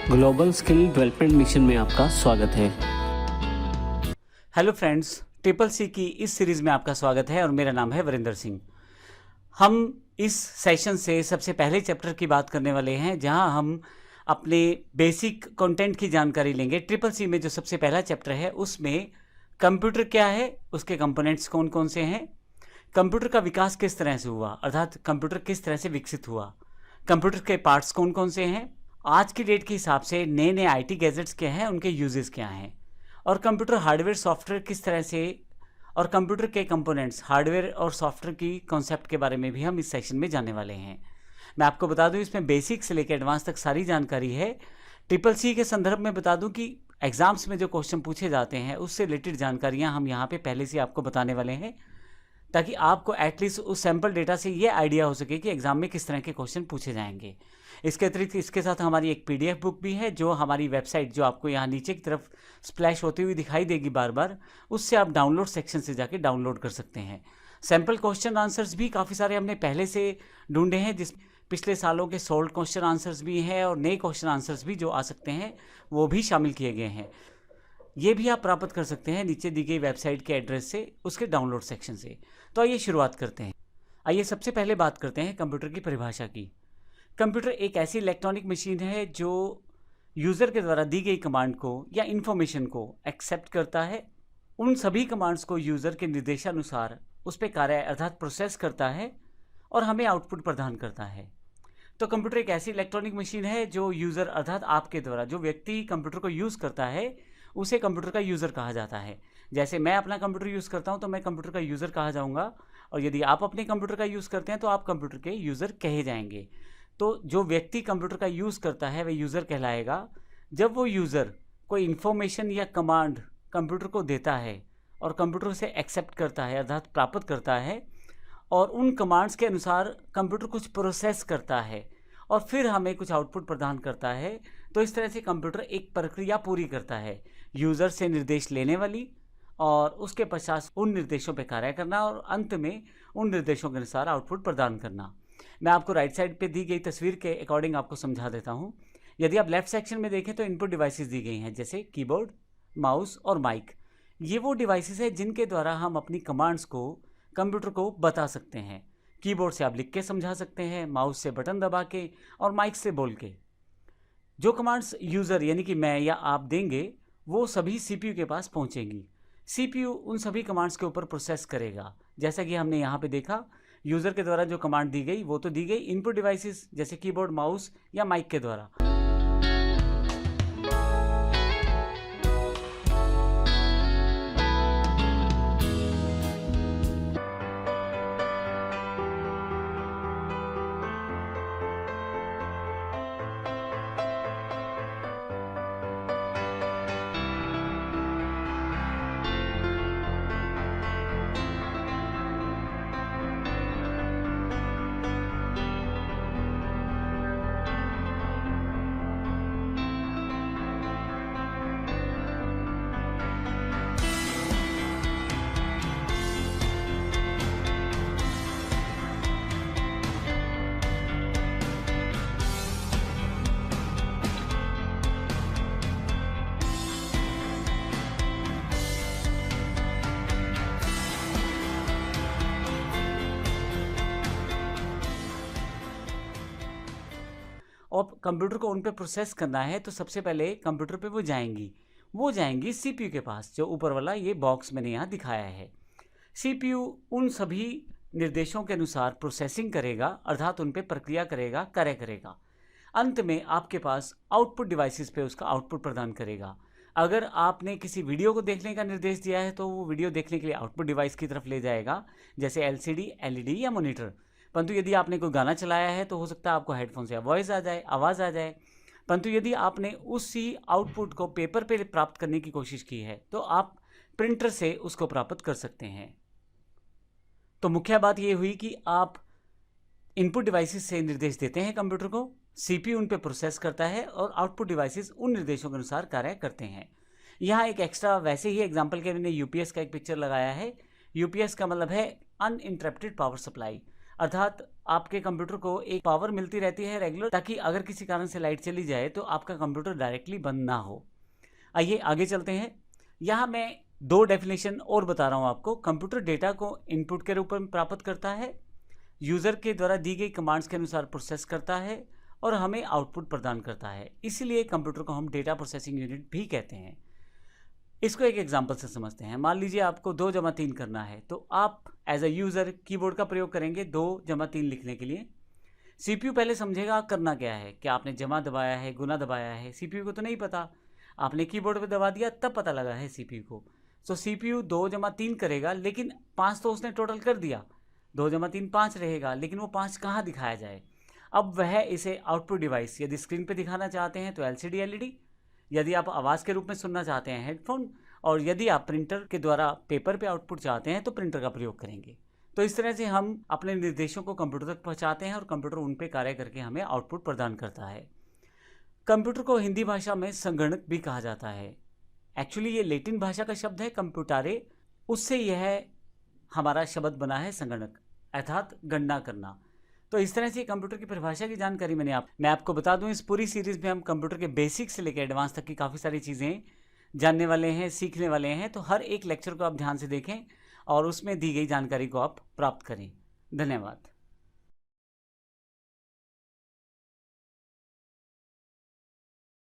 Global skill development mission में आपका स्वागत है। हेलो फ्रेंड्स, ट्रिपल सी की इस सीरीज़ में आपका स्वागत है और मेरा नाम है वरिंदर सिंह। हम इस सेशन से सबसे पहले चैप्टर की बात करने वाले हैं, जहां हम अपने बेसिक कंटेंट की जानकारी लेंगे। ट्रिपल सी में जो सबसे पहला चैप्टर है उसमें कंप्यूटर क्या है, उसके कंपोनेंट्स कौन कौन से हैं, कंप्यूटर का विकास किस तरह से हुआ, अर्थात कंप्यूटर किस तरह से विकसित हुआ, कंप्यूटर के पार्ट्स कौन कौन से हैं, आज की डेट के हिसाब से नए नए आईटी गैजेट्स क्या हैं, उनके यूजेस क्या हैं, और कंप्यूटर हार्डवेयर सॉफ्टवेयर किस तरह से, और कंप्यूटर के कंपोनेंट्स हार्डवेयर और सॉफ्टवेयर की कॉन्सेप्ट के बारे में भी हम इस सेशन में जानने वाले हैं। मैं आपको बता दूं, इसमें बेसिक से लेकर एडवांस तक सारी जानकारी है। ट्रिपल सी के संदर्भ में बता दूं कि एग्जाम्स में जो क्वेश्चन पूछे जाते हैं उससे रिलेटेड जानकारियां हम यहाँ पे पहले से आपको बताने वाले हैं, ताकि आपको एटलीस्ट उस सैम्पल डेटा से ये आइडिया हो सके कि एग्जाम में किस तरह के क्वेश्चन पूछे जाएंगे। इसके अतिरिक्त इसके साथ हमारी एक पीडीएफ बुक भी है, जो हमारी वेबसाइट, जो आपको यहाँ नीचे की तरफ स्प्लैश होती हुई दिखाई देगी बार बार, उससे आप डाउनलोड सेक्शन से जाके डाउनलोड कर सकते हैं। सैम्पल क्वेश्चन आंसर्स भी काफ़ी सारे हमने पहले से ढूंढे हैं, जिस पिछले सालों के सोल्ड क्वेश्चन आंसर्स भी हैं और नए क्वेश्चन आंसर्स भी जो आ सकते हैं वो भी शामिल किए गए हैं। ये भी आप प्राप्त कर सकते हैं नीचे दी गई वेबसाइट के एड्रेस से, उसके डाउनलोड सेक्शन से। तो आइए शुरुआत करते हैं। आइए सबसे पहले बात करते हैं कंप्यूटर की परिभाषा की। कंप्यूटर एक ऐसी इलेक्ट्रॉनिक मशीन है जो यूज़र के द्वारा दी गई कमांड को या इन्फॉर्मेशन को एक्सेप्ट करता है, उन सभी कमांड्स को यूज़र के निर्देशानुसार उस पर कार्य अर्थात प्रोसेस करता है और हमें आउटपुट प्रदान करता है। तो कंप्यूटर एक ऐसी इलेक्ट्रॉनिक मशीन है जो यूज़र अर्थात आपके द्वारा, जो व्यक्ति कंप्यूटर को यूज़ करता है उसे कंप्यूटर का यूज़र कहा जाता है। जैसे मैं अपना कंप्यूटर यूज़ करता हूं तो मैं कंप्यूटर का यूज़र कहा जाऊंगा, और यदि आप अपने कंप्यूटर का यूज़ करते हैं तो आप कंप्यूटर के यूज़र कहे जाएंगे। तो जो व्यक्ति कंप्यूटर का यूज़ करता है वह यूज़र कहलाएगा। जब वो यूज़र कोई इन्फॉर्मेशन या कमांड कंप्यूटर को देता है और कंप्यूटर उसे एक्सेप्ट करता है अर्थात प्राप्त करता है, और उन कमांड्स के अनुसार कंप्यूटर कुछ प्रोसेस करता है और फिर हमें कुछ आउटपुट प्रदान करता है, तो इस तरह से कंप्यूटर एक प्रक्रिया पूरी करता है, यूज़र से निर्देश लेने वाली, और उसके पश्चात उन निर्देशों पर कार्य करना और अंत में उन निर्देशों के अनुसार आउटपुट प्रदान करना। मैं आपको राइट साइड पे दी गई तस्वीर के अकॉर्डिंग आपको समझा देता हूँ। यदि आप लेफ्ट सेक्शन में देखें तो इनपुट डिवाइसेस दी गई हैं, जैसे कीबोर्ड, माउस और माइक। ये वो डिवाइसेस हैं जिनके द्वारा हम अपनी कमांड्स को कंप्यूटर को बता सकते हैं। कीबोर्ड से आप लिख के समझा सकते हैं, माउस से बटन दबा के, और माइक से बोल के। जो कमांड्स यूज़र यानी कि मैं या आप देंगे वो सभी सीपीयू के पास पहुंचेंगी। सीपीयू उन सभी कमांड्स के ऊपर प्रोसेस करेगा। जैसा कि हमने यहाँ पे देखा, यूज़र के द्वारा जो कमांड दी गई वो तो दी गई इनपुट डिवाइसेस जैसे कीबोर्ड, माउस या माइक के द्वारा। और कंप्यूटर को उन पे प्रोसेस करना है तो सबसे पहले कंप्यूटर पे वो जाएंगी सीपीयू के पास, जो ऊपर वाला ये बॉक्स मैंने यहाँ दिखाया है। सीपीयू उन सभी निर्देशों के अनुसार प्रोसेसिंग करेगा अर्थात उन पे प्रक्रिया करेगा, कार्य करेगा। अंत में आपके पास आउटपुट डिवाइसेस पे उसका आउटपुट प्रदान करेगा। अगर आपने किसी वीडियो को देखने का निर्देश दिया है तो वो वीडियो देखने के लिए आउटपुट डिवाइस की तरफ ले जाएगा, जैसे एलसीडी, एलईडी या मॉनिटर। परंतु यदि आपने कोई गाना चलाया है तो हो सकता है आपको हेडफोन से आवाज़ आ जाए। परंतु यदि आपने उसी आउटपुट को पेपर पे प्राप्त करने की कोशिश की है तो आप प्रिंटर से उसको प्राप्त कर सकते हैं। तो मुख्य बात ये हुई कि आप इनपुट डिवाइसेस से निर्देश देते हैं कंप्यूटर को, सीपीयू उन पे प्रोसेस करता है और आउटपुट डिवाइसेस उन निर्देशों के अनुसार कार्य करते हैं। यहाँ एक एक्स्ट्रा वैसे ही एग्जाम्पल के मैंने यूपीएस का एक पिक्चर लगाया है। यूपीएस का मतलब है अनइंटरप्टेड पावर सप्लाई, अर्थात आपके कंप्यूटर को एक पावर मिलती रहती है रेगुलर, ताकि अगर किसी कारण से लाइट चली जाए तो आपका कंप्यूटर डायरेक्टली बंद ना हो। आइए आगे चलते हैं। यहाँ मैं दो डेफिनेशन और बता रहा हूँ आपको। कंप्यूटर डेटा को इनपुट के रूप में प्राप्त करता है, यूज़र के द्वारा दी गई कमांड्स के अनुसार प्रोसेस करता है और हमें आउटपुट प्रदान करता है। इसीलिए कंप्यूटर को हम डेटा प्रोसेसिंग यूनिट भी कहते हैं। इसको एक एग्जांपल से समझते हैं। मान लीजिए आपको 2 जमा 3 करना है, तो आप एज अ यूज़र कीबोर्ड का प्रयोग करेंगे 2 जमा 3 लिखने के लिए। सीपीयू पहले समझेगा करना क्या है, क्या आपने जमा दबाया है, गुना दबाया है। सीपीयू को तो नहीं पता, आपने कीबोर्ड पे दबा दिया तब पता लगा है सीपीयू को। सो सीपीयू 2 जमा 3 करेगा, लेकिन 5 तो उसने टोटल कर दिया। 2 जमा 3 5 रहेगा, लेकिन वो 5 कहाँ दिखाया जाए। अब वह इसे आउटपुट डिवाइस, यदि स्क्रीन पे दिखाना चाहते हैं तो एलसीडी एलईडी, यदि आप आवाज़ के रूप में सुनना चाहते हैं हेडफोन, और यदि आप प्रिंटर के द्वारा पेपर पे आउटपुट चाहते हैं तो प्रिंटर का प्रयोग करेंगे। तो इस तरह से हम अपने निर्देशों को कंप्यूटर तक पहुंचाते हैं और कंप्यूटर उन पे कार्य करके हमें आउटपुट प्रदान करता है। कंप्यूटर को हिंदी भाषा में संगणक भी कहा जाता है। एक्चुअली ये लैटिन भाषा का शब्द है कंप्यूटारे, उससे यह हमारा शब्द बना है संगणक, अर्थात गणना करना। तो इस तरह से कंप्यूटर की परिभाषा की जानकारी मैं आपको बता दूं। इस पूरी सीरीज़ में हम कंप्यूटर के बेसिक से लेकर एडवांस तक की काफ़ी सारी चीज़ें जानने वाले हैं, सीखने वाले हैं। तो हर एक लेक्चर को आप ध्यान से देखें और उसमें दी गई जानकारी को आप प्राप्त करें। धन्यवाद।